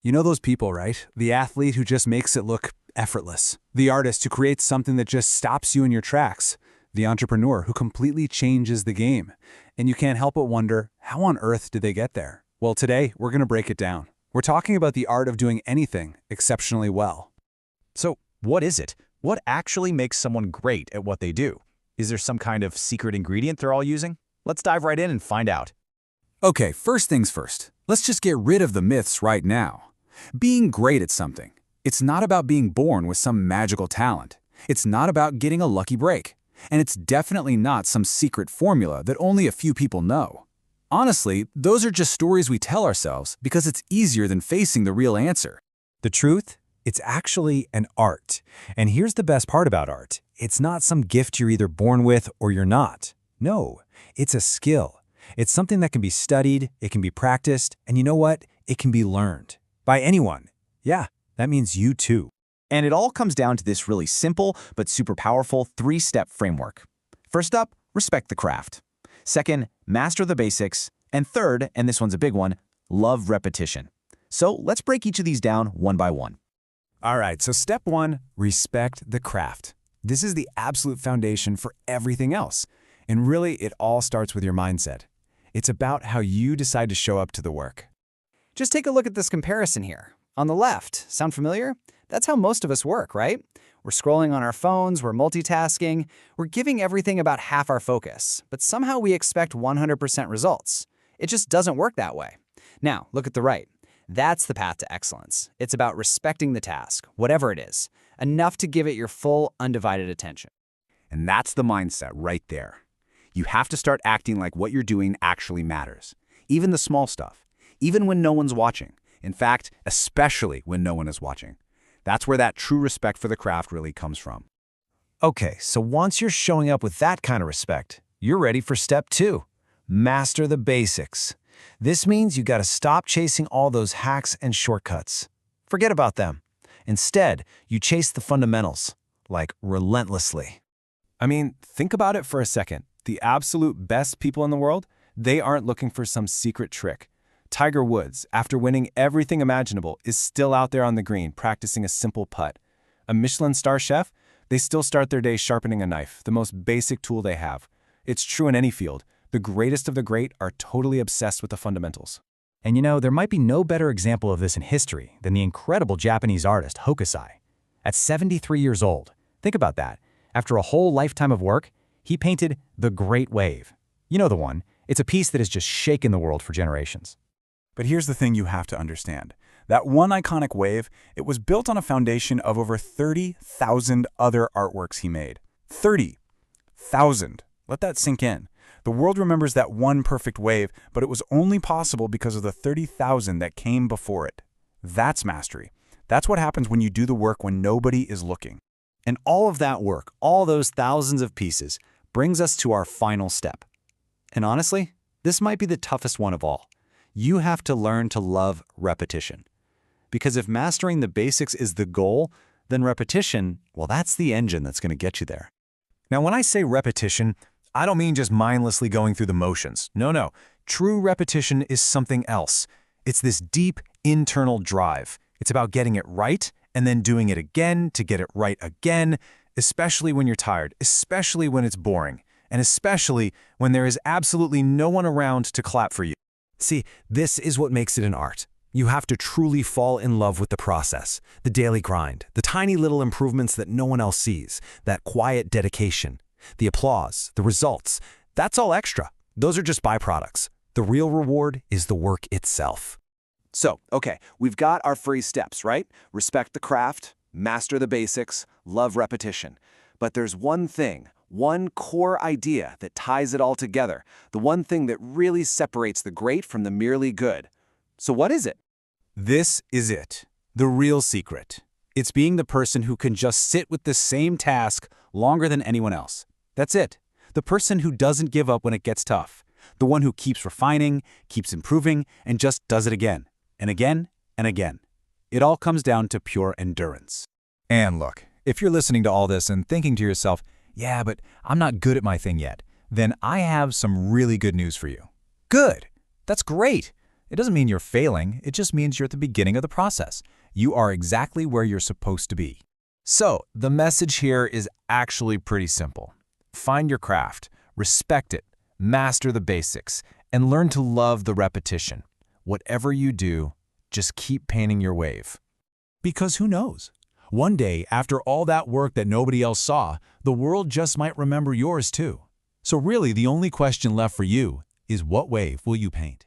You know those people, right? The athlete who just makes it look effortless. The artist who creates something that just stops you in your tracks. The entrepreneur who completely changes the game. And you can't help but wonder, how on earth did they get there? Well, today, we're going to break it down. We're talking about the art of doing anything exceptionally well. So, what is it? What actually makes someone great at what they do? Is there some kind of secret ingredient they're all using? Let's dive right in and find out. Okay, first things first. Let's just get rid of the myths right now. Being great at something. It's not about being born with some magical talent. It's not about getting a lucky break. And it's definitely not some secret formula that only a few people know. Honestly, those are just stories we tell ourselves because it's easier than facing the real answer. The truth? It's actually an art. And here's the best part about art. It's not some gift you're either born with or you're not. No, it's a skill. It's something that can be studied, it can be practiced, and you know what? It can be learned. By anyone. Yeah, that means you too. And it all comes down to this really simple but super powerful 3-step framework. First up, respect the craft. Second, master the basics. And third, and this one's a big one, love repetition. So let's break each of these down one by one. All right, so step 1, respect the craft. This is the absolute foundation for everything else. And really, it all starts with your mindset. It's about how you decide to show up to the work. Just take a look at this comparison here. On the left, sound familiar? That's how most of us work, right? We're scrolling on our phones, we're multitasking, we're giving everything about half our focus, but somehow we expect 100% results. It just doesn't work that way. Now, look at the right. That's the path to excellence. It's about respecting the task, whatever it is, enough to give it your full, undivided attention. And that's the mindset right there. You have to start acting like what you're doing actually matters. Even the small stuff. Even when no one's watching. In fact, especially when no one is watching. That's where that true respect for the craft really comes from. Okay, so once you're showing up with that kind of respect, you're ready for step 2. Master the basics. This means you gotta stop chasing all those hacks and shortcuts. Forget about them. Instead, you chase the fundamentals, like relentlessly. I mean, think about it for a second. The absolute best people in the world, they aren't looking for some secret trick. Tiger Woods, after winning everything imaginable, is still out there on the green practicing a simple putt. A Michelin star chef, they still start their day sharpening a knife, the most basic tool they have. It's true in any field. The greatest of the great are totally obsessed with the fundamentals. And you know, there might be no better example of this in history than the incredible Japanese artist Hokusai. At 73 years old, think about that. After a whole lifetime of work, he painted The Great Wave. You know the one. It's a piece that has just shaken the world for generations. But here's the thing you have to understand. That one iconic wave, it was built on a foundation of over 30,000 other artworks he made. 30,000. Let that sink in. The world remembers that one perfect wave, but it was only possible because of the 30,000 that came before it. That's mastery. That's what happens when you do the work when nobody is looking. And all of that work, all those thousands of pieces, brings us to our final step. And honestly, this might be the toughest one of all. You have to learn to love repetition. Because if mastering the basics is the goal, then repetition, well, that's the engine that's going to get you there. Now, when I say repetition, I don't mean just mindlessly going through the motions. No. True repetition is something else. It's this deep internal drive. It's about getting it right and then doing it again to get it right again, especially when you're tired, especially when it's boring, and especially when there is absolutely no one around to clap for you. See, this is what makes it an art. You have to truly fall in love with the process, the daily grind, the tiny little improvements that no one else sees, that quiet dedication, the applause, the results. That's all extra. Those are just byproducts. The real reward is the work itself. So, okay, we've got our 3 steps, right? Respect the craft, master the basics, love repetition. But there's one thing, one core idea that ties it all together, the one thing that really separates the great from the merely good. So what is it? This is it. The real secret. It's being the person who can just sit with the same task longer than anyone else. That's it. The person who doesn't give up when it gets tough. The one who keeps refining, keeps improving, and just does it again, and again, and again. It all comes down to pure endurance. And look, if you're listening to all this and thinking to yourself, yeah, but I'm not good at my thing yet, then I have some really good news for you. Good! That's great! It doesn't mean you're failing, it just means you're at the beginning of the process. You are exactly where you're supposed to be. So, the message here is actually pretty simple. Find your craft, respect it, master the basics, and learn to love the repetition. Whatever you do, just keep painting your wave. Because who knows? One day, after all that work that nobody else saw, the world just might remember yours too. So really, the only question left for you is, what wave will you paint?